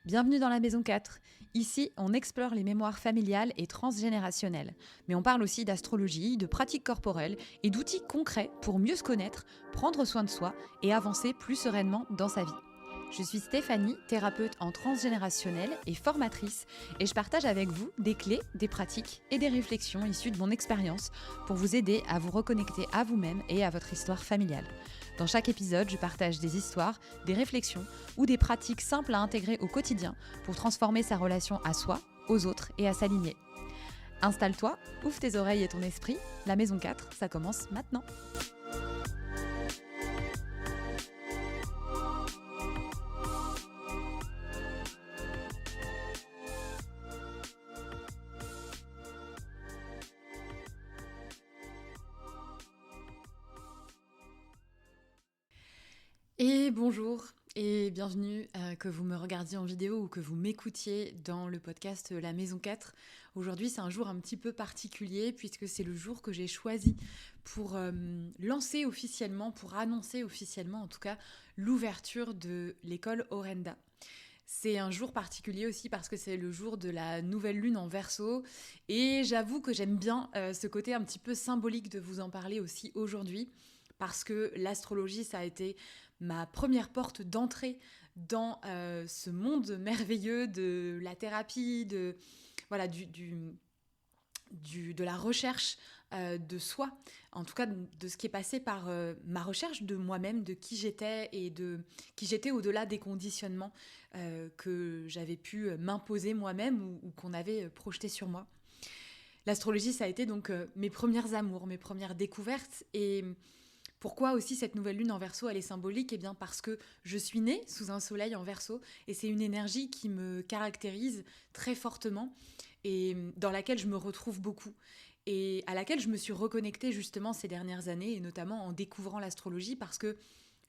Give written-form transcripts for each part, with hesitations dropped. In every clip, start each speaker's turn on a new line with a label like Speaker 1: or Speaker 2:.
Speaker 1: Bienvenue dans la Maison 4. Ici, on explore les mémoires familiales et transgénérationnelles. Mais on parle aussi d'astrologie, de pratiques corporelles et d'outils concrets pour mieux se connaître, prendre soin de soi et avancer plus sereinement dans sa vie. Je suis Stéphanie, thérapeute en transgénérationnel et formatrice, et je partage avec vous des clés, des pratiques et des réflexions issues de mon expérience pour vous aider à vous reconnecter à vous-même et à votre histoire familiale. Dans chaque épisode, je partage des histoires, des réflexions ou des pratiques simples à intégrer au quotidien pour transformer sa relation à soi, aux autres et à s'aligner. Installe-toi, ouvre tes oreilles et ton esprit. La Maison 4, ça commence maintenant. Et bonjour et bienvenue, que vous me regardiez en vidéo ou que vous m'écoutiez dans le podcast La Maison 4. Aujourd'hui, c'est un jour un petit peu particulier puisque c'est le jour que j'ai choisi pour lancer officiellement, pour annoncer officiellement en tout cas, l'ouverture de l'école Orenda. C'est un jour particulier aussi parce que c'est le jour de la nouvelle lune en Verseau et j'avoue que j'aime bien ce côté un petit peu symbolique de vous en parler aussi aujourd'hui parce que l'astrologie, ça a été ma première porte d'entrée dans ce monde merveilleux de la thérapie, de la recherche de soi, en tout cas de ce qui est passé par ma recherche de moi-même, de qui j'étais et de qui j'étais au-delà des conditionnements que j'avais pu m'imposer moi-même ou qu'on avait projeté sur moi. L'astrologie, ça a été donc mes premières amours, mes premières découvertes. Et pourquoi aussi cette nouvelle lune en Verseau, elle est symbolique ? Eh bien parce que je suis née sous un soleil en Verseau et c'est une énergie qui me caractérise très fortement et dans laquelle je me retrouve beaucoup et à laquelle je me suis reconnectée justement ces dernières années et notamment en découvrant l'astrologie parce que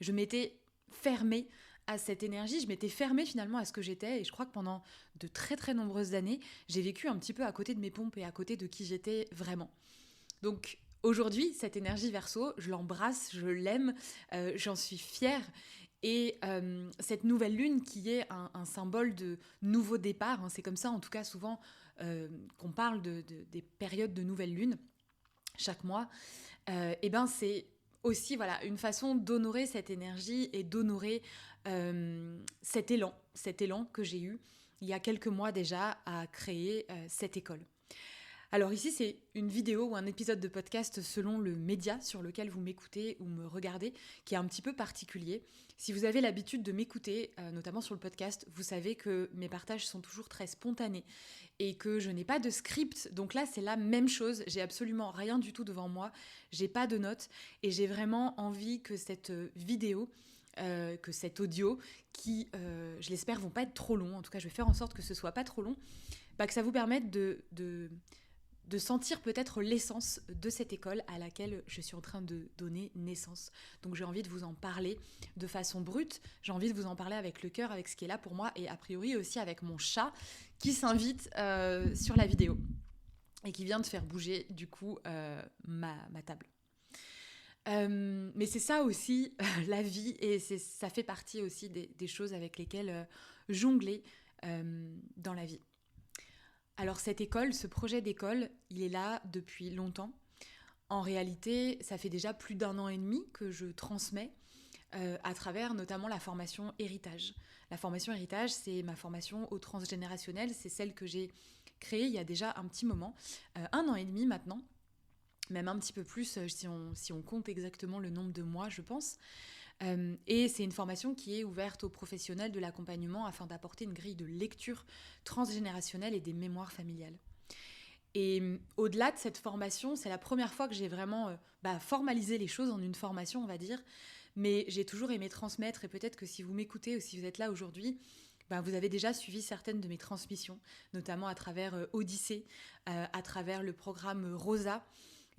Speaker 1: je m'étais fermée à cette énergie, je m'étais fermée finalement à ce que j'étais et je crois que pendant de très très nombreuses années, j'ai vécu un petit peu à côté de mes pompes et à côté de qui j'étais vraiment. Donc aujourd'hui, cette énergie Verseau, je l'embrasse, je l'aime, j'en suis fière. Et cette nouvelle lune qui est un symbole de nouveau départ, c'est comme ça en tout cas souvent qu'on parle des périodes de nouvelle lune chaque mois, et ben c'est aussi une façon d'honorer cette énergie et d'honorer cet élan que j'ai eu il y a quelques mois déjà à créer cette école. Alors ici, c'est une vidéo ou un épisode de podcast selon le média sur lequel vous m'écoutez ou me regardez, qui est un petit peu particulier. Si vous avez l'habitude de m'écouter, notamment sur le podcast, vous savez que mes partages sont toujours très spontanés et que je n'ai pas de script. Donc là, c'est la même chose. J'ai absolument rien du tout devant moi. J'ai pas de notes et j'ai vraiment envie que cette vidéo, que cet audio, qui, je l'espère, vont pas être trop longs. En tout cas, je vais faire en sorte que ce soit pas trop long, que ça vous permette de sentir peut-être l'essence de cette école à laquelle je suis en train de donner naissance. Donc j'ai envie de vous en parler de façon brute, j'ai envie de vous en parler avec le cœur, avec ce qui est là pour moi, et a priori aussi avec mon chat qui s'invite sur la vidéo et qui vient de faire bouger du coup ma table. Mais c'est ça aussi la vie, et ça fait partie aussi des choses avec lesquelles jongler dans la vie. Alors cette école, ce projet d'école, il est là depuis longtemps. En réalité, ça fait déjà plus d'1 an et demi que je transmets à travers notamment la formation Héritage. La formation Héritage, c'est ma formation au transgénérationnel, c'est celle que j'ai créée il y a déjà un petit moment, 1 an et demi maintenant, même un petit peu plus si on compte exactement le nombre de mois, je pense. Et c'est une formation qui est ouverte aux professionnels de l'accompagnement afin d'apporter une grille de lecture transgénérationnelle et des mémoires familiales. Et au-delà de cette formation, c'est la première fois que j'ai vraiment formalisé les choses en une formation, on va dire. Mais j'ai toujours aimé transmettre, et peut-être que si vous m'écoutez ou si vous êtes là aujourd'hui, vous avez déjà suivi certaines de mes transmissions, notamment à travers Odyssée, à travers le programme Rosa.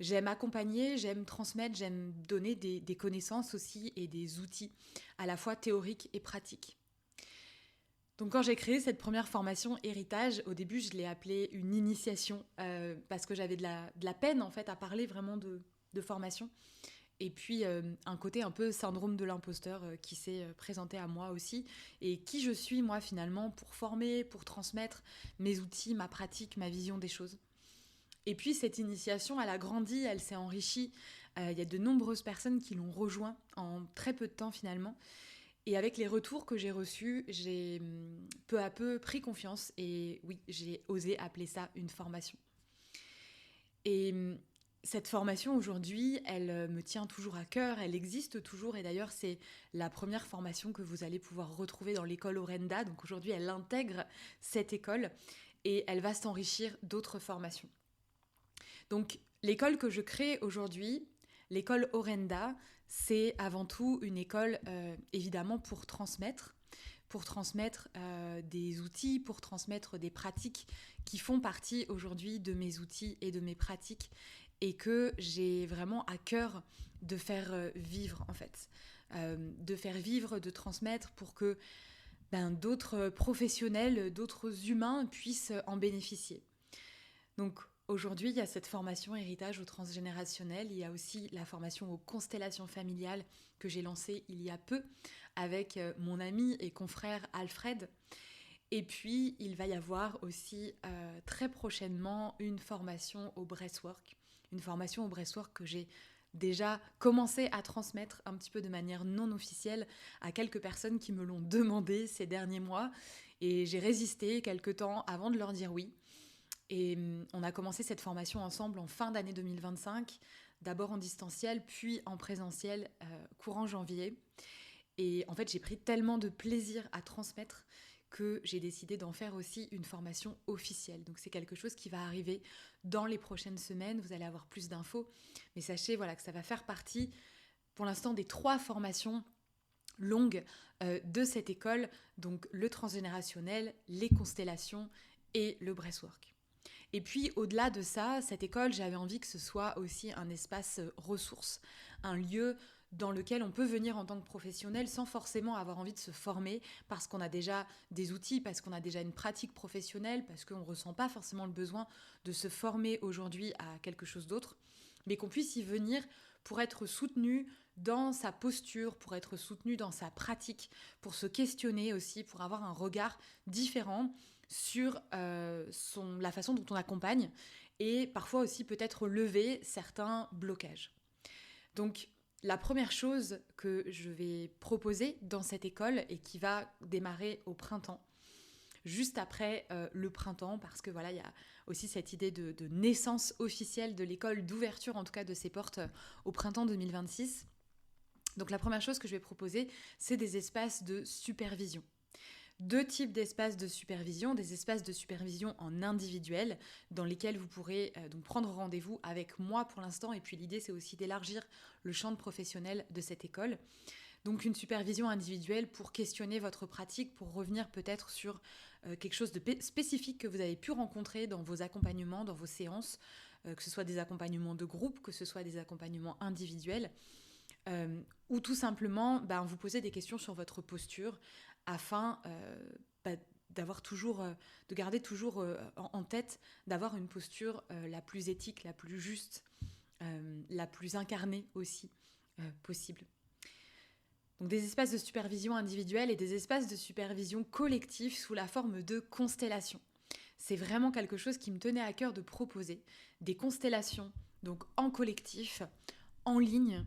Speaker 1: J'aime accompagner, j'aime transmettre, j'aime donner des connaissances aussi et des outils à la fois théoriques et pratiques. Donc quand j'ai créé cette première formation Héritage, au début je l'ai appelée une initiation parce que j'avais de la peine en fait à parler vraiment de formation. Et puis un côté un peu syndrome de l'imposteur qui s'est présenté à moi aussi. Et qui je suis moi finalement pour former, pour transmettre mes outils, ma pratique, ma vision des choses. Et puis cette initiation, elle a grandi, elle s'est enrichie. Il y a de nombreuses personnes qui l'ont rejoint en très peu de temps finalement. Et avec les retours que j'ai reçus, j'ai peu à peu pris confiance et oui, j'ai osé appeler ça une formation. Et cette formation aujourd'hui, elle me tient toujours à cœur, elle existe toujours et d'ailleurs c'est la première formation que vous allez pouvoir retrouver dans l'école Orenda. Donc aujourd'hui, elle intègre cette école et elle va s'enrichir d'autres formations. Donc l'école que je crée aujourd'hui, l'école Orenda, c'est avant tout une école évidemment pour transmettre des outils, pour transmettre des pratiques qui font partie aujourd'hui de mes outils et de mes pratiques et que j'ai vraiment à cœur de faire vivre en fait. De faire vivre, de transmettre pour que d'autres professionnels, d'autres humains puissent en bénéficier. Donc aujourd'hui, il y a cette formation héritage au transgénérationnel, il y a aussi la formation aux constellations familiales que j'ai lancée il y a peu avec mon ami et confrère Alfred. Et puis, il va y avoir aussi très prochainement une formation au breathwork. Une formation au breathwork que j'ai déjà commencé à transmettre un petit peu de manière non officielle à quelques personnes qui me l'ont demandé ces derniers mois. Et j'ai résisté quelques temps avant de leur dire oui. Et on a commencé cette formation ensemble en fin d'année 2025, d'abord en distanciel, puis en présentiel courant janvier. Et en fait, j'ai pris tellement de plaisir à transmettre que j'ai décidé d'en faire aussi une formation officielle. Donc c'est quelque chose qui va arriver dans les prochaines semaines, vous allez avoir plus d'infos. Mais sachez voilà, que ça va faire partie, pour l'instant, des 3 formations longues de cette école, donc le transgénérationnel, les constellations et le breathwork. Et puis, au-delà de ça, cette école, j'avais envie que ce soit aussi un espace ressource, un lieu dans lequel on peut venir en tant que professionnel sans forcément avoir envie de se former parce qu'on a déjà des outils, parce qu'on a déjà une pratique professionnelle, parce qu'on ne ressent pas forcément le besoin de se former aujourd'hui à quelque chose d'autre, mais qu'on puisse y venir pour être soutenu dans sa posture, pour être soutenu dans sa pratique, pour se questionner aussi, pour avoir un regard différent sur la façon dont on accompagne et parfois aussi peut-être lever certains blocages. Donc la première chose que je vais proposer dans cette école et qui va démarrer au printemps, juste après le printemps, parce que voilà, il y a aussi cette idée de naissance officielle de l'école, d'ouverture en tout cas de ses portes au printemps 2026. Donc la première chose que je vais proposer, c'est des espaces de supervision. 2 types d'espaces de supervision, des espaces de supervision en individuel dans lesquels vous pourrez donc prendre rendez-vous avec moi pour l'instant et puis l'idée c'est aussi d'élargir le champ de professionnels de cette école. Donc une supervision individuelle pour questionner votre pratique, pour revenir peut-être sur quelque chose de spécifique que vous avez pu rencontrer dans vos accompagnements, dans vos séances, que ce soit des accompagnements de groupe, que ce soit des accompagnements individuels, ou tout simplement vous poser des questions sur votre posture afin de garder toujours en tête d'avoir une posture la plus éthique, la plus juste, la plus incarnée aussi possible. Donc des espaces de supervision individuelle et des espaces de supervision collective sous la forme de constellations. C'est vraiment quelque chose qui me tenait à cœur de proposer. Des constellations, donc en collectif, en ligne,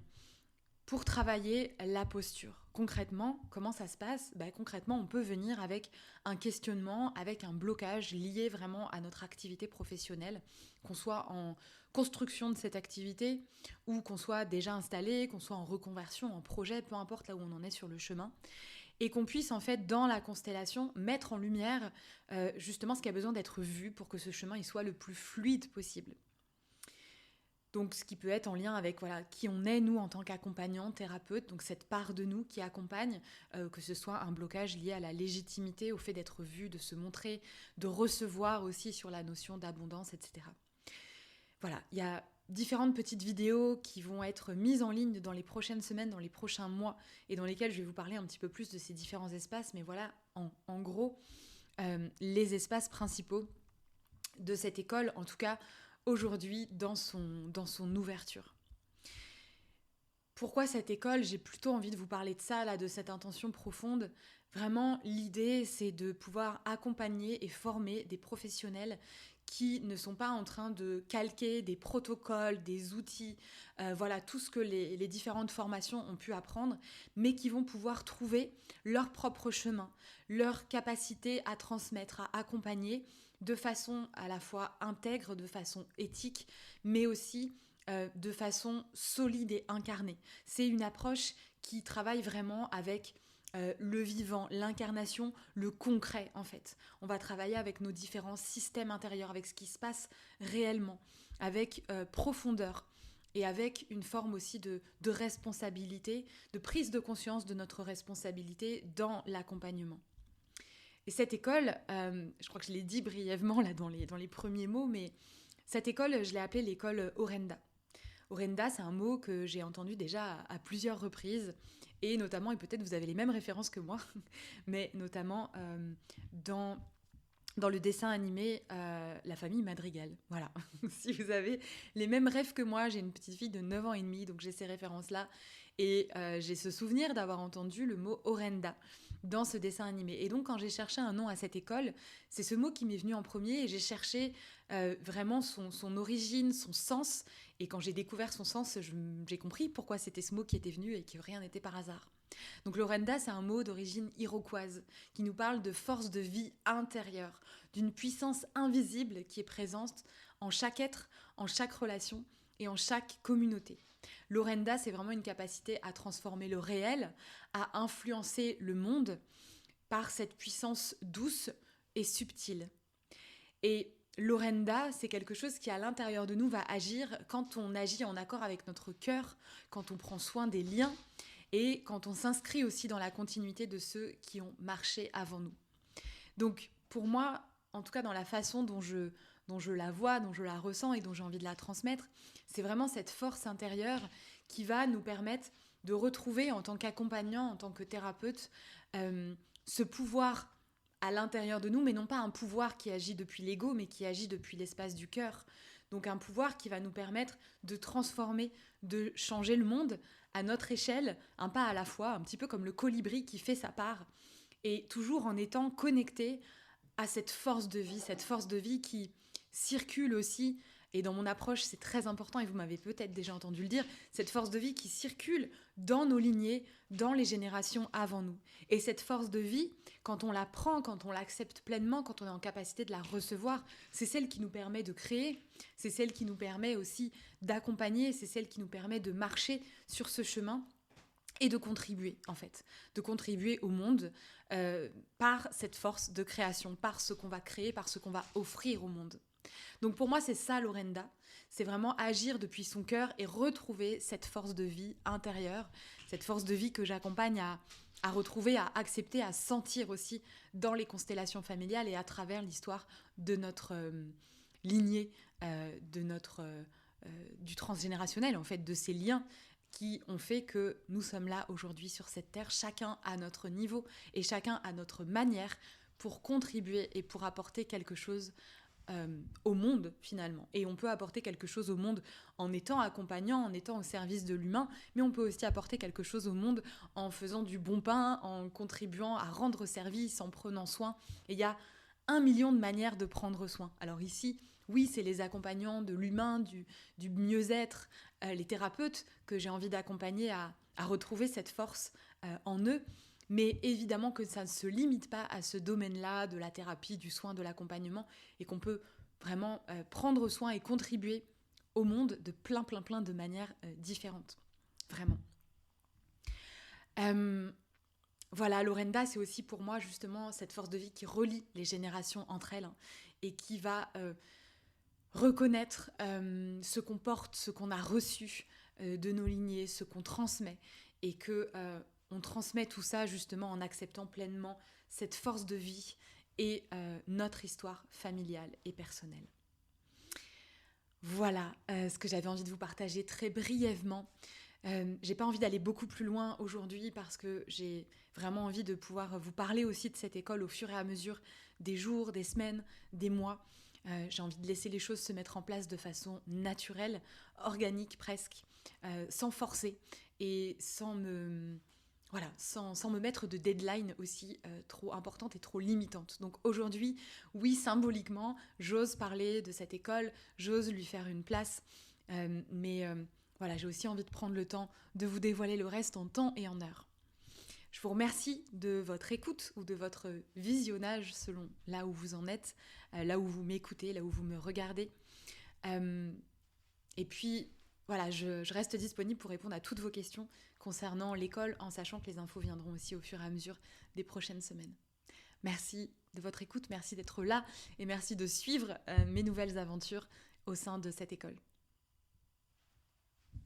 Speaker 1: pour travailler la posture. Concrètement, comment ça se passe ? Concrètement, on peut venir avec un questionnement, avec un blocage lié vraiment à notre activité professionnelle, qu'on soit en construction de cette activité ou qu'on soit déjà installé, qu'on soit en reconversion, en projet, peu importe là où on en est sur le chemin, et qu'on puisse en fait dans la constellation mettre en lumière justement ce qui a besoin d'être vu pour que ce chemin il soit le plus fluide possible. Donc, ce qui peut être en lien avec qui on est, nous, en tant qu'accompagnants, thérapeutes, donc cette part de nous qui accompagne, que ce soit un blocage lié à la légitimité, au fait d'être vu, de se montrer, de recevoir aussi sur la notion d'abondance, etc. Voilà, il y a différentes petites vidéos qui vont être mises en ligne dans les prochaines semaines, dans les prochains mois, et dans lesquelles je vais vous parler un petit peu plus de ces différents espaces, mais voilà, en gros, les espaces principaux de cette école, en tout cas, aujourd'hui dans son ouverture. Pourquoi cette école? J'ai plutôt envie de vous parler de ça, là, de cette intention profonde. Vraiment, l'idée, c'est de pouvoir accompagner et former des professionnels qui ne sont pas en train de calquer des protocoles, des outils, voilà, tout ce que les différentes formations ont pu apprendre, mais qui vont pouvoir trouver leur propre chemin, leur capacité à transmettre, à accompagner de façon à la fois intègre, de façon éthique, mais aussi de façon solide et incarnée. C'est une approche qui travaille vraiment avec le vivant, l'incarnation, le concret en fait. On va travailler avec nos différents systèmes intérieurs, avec ce qui se passe réellement, avec profondeur et avec une forme aussi de responsabilité, de prise de conscience de notre responsabilité dans l'accompagnement. Et cette école, je crois que je l'ai dit brièvement là dans les premiers mots, mais cette école, je l'ai appelée l'école Orenda. Orenda, c'est un mot que j'ai entendu déjà à plusieurs reprises, et notamment, et peut-être vous avez les mêmes références que moi, mais notamment dans le dessin animé La famille Madrigal. Voilà, si vous avez les mêmes rêves que moi, j'ai une petite fille de 9 ans et demi, donc j'ai ces références-là, et j'ai ce souvenir d'avoir entendu le mot Orenda dans ce dessin animé. Et donc, quand j'ai cherché un nom à cette école, c'est ce mot qui m'est venu en premier, et j'ai cherché vraiment son origine, son sens. Et quand j'ai découvert son sens, j'ai compris pourquoi c'était ce mot qui était venu et que rien n'était par hasard. Donc l'Orenda, c'est un mot d'origine iroquoise qui nous parle de force de vie intérieure, d'une puissance invisible qui est présente en chaque être, en chaque relation et en chaque communauté. L'Orenda, c'est vraiment une capacité à transformer le réel, à influencer le monde par cette puissance douce et subtile. Et l'Orenda, c'est quelque chose qui, à l'intérieur de nous, va agir quand on agit en accord avec notre cœur, quand on prend soin des liens et quand on s'inscrit aussi dans la continuité de ceux qui ont marché avant nous. Donc, pour moi, en tout cas dans la façon dont je la vois, dont je la ressens et dont j'ai envie de la transmettre, c'est vraiment cette force intérieure qui va nous permettre de retrouver en tant qu'accompagnant, en tant que thérapeute, ce pouvoir à l'intérieur de nous, mais non pas un pouvoir qui agit depuis l'ego, mais qui agit depuis l'espace du cœur. Donc un pouvoir qui va nous permettre de transformer, de changer le monde à notre échelle, un pas à la fois, un petit peu comme le colibri qui fait sa part, et toujours en étant connecté à cette force de vie qui circule aussi. Et dans mon approche, c'est très important, et vous m'avez peut-être déjà entendu le dire, cette force de vie qui circule dans nos lignées, dans les générations avant nous. Et cette force de vie, quand on la prend, quand on l'accepte pleinement, quand on est en capacité de la recevoir, c'est celle qui nous permet de créer, c'est celle qui nous permet aussi d'accompagner, c'est celle qui nous permet de marcher sur ce chemin et de contribuer, en fait, de contribuer au monde par cette force de création, par ce qu'on va créer, par ce qu'on va offrir au monde. Donc pour moi, c'est ça l'Orenda, c'est vraiment agir depuis son cœur et retrouver cette force de vie intérieure, cette force de vie que j'accompagne à retrouver, à accepter, à sentir aussi dans les constellations familiales et à travers l'histoire de notre lignée, du transgénérationnel, en fait, de ces liens qui ont fait que nous sommes là aujourd'hui sur cette terre, chacun à notre niveau et chacun à notre manière pour contribuer et pour apporter quelque chose au monde finalement. Et on peut apporter quelque chose au monde en étant accompagnant, en étant au service de l'humain, mais on peut aussi apporter quelque chose au monde en faisant du bon pain, en contribuant à rendre service, en prenant soin. Et il y a 1 million de manières de prendre soin. Alors ici, oui, c'est les accompagnants de l'humain, du mieux-être, les thérapeutes que j'ai envie d'accompagner à retrouver cette force en eux. Mais évidemment que ça ne se limite pas à ce domaine-là de la thérapie, du soin, de l'accompagnement, et qu'on peut vraiment prendre soin et contribuer au monde de plein de manières différentes. Vraiment. Voilà, l'Orenda, c'est aussi pour moi justement cette force de vie qui relie les générations entre elles, hein, et qui va reconnaître ce qu'on porte, ce qu'on a reçu de nos lignées, ce qu'on transmet, et que on transmet tout ça justement en acceptant pleinement cette force de vie et notre histoire familiale et personnelle. Voilà ce que j'avais envie de vous partager très brièvement. J'ai pas envie d'aller beaucoup plus loin aujourd'hui parce que j'ai vraiment envie de pouvoir vous parler aussi de cette école au fur et à mesure des jours, des semaines, des mois. J'ai envie de laisser les choses se mettre en place de façon naturelle, organique presque, sans forcer et sans me mettre de deadline aussi trop importante et trop limitante. Donc aujourd'hui, oui, symboliquement, j'ose parler de cette école, j'ose lui faire une place, mais voilà, j'ai aussi envie de prendre le temps de vous dévoiler le reste en temps et en heure. Je vous remercie de votre écoute ou de votre visionnage selon là où vous en êtes, là où vous m'écoutez, là où vous me regardez. Et puis, voilà, je reste disponible pour répondre à toutes vos questions concernant l'école, en sachant que les infos viendront aussi au fur et à mesure des prochaines semaines. Merci de votre écoute, merci d'être là et merci de suivre mes nouvelles aventures au sein de cette école.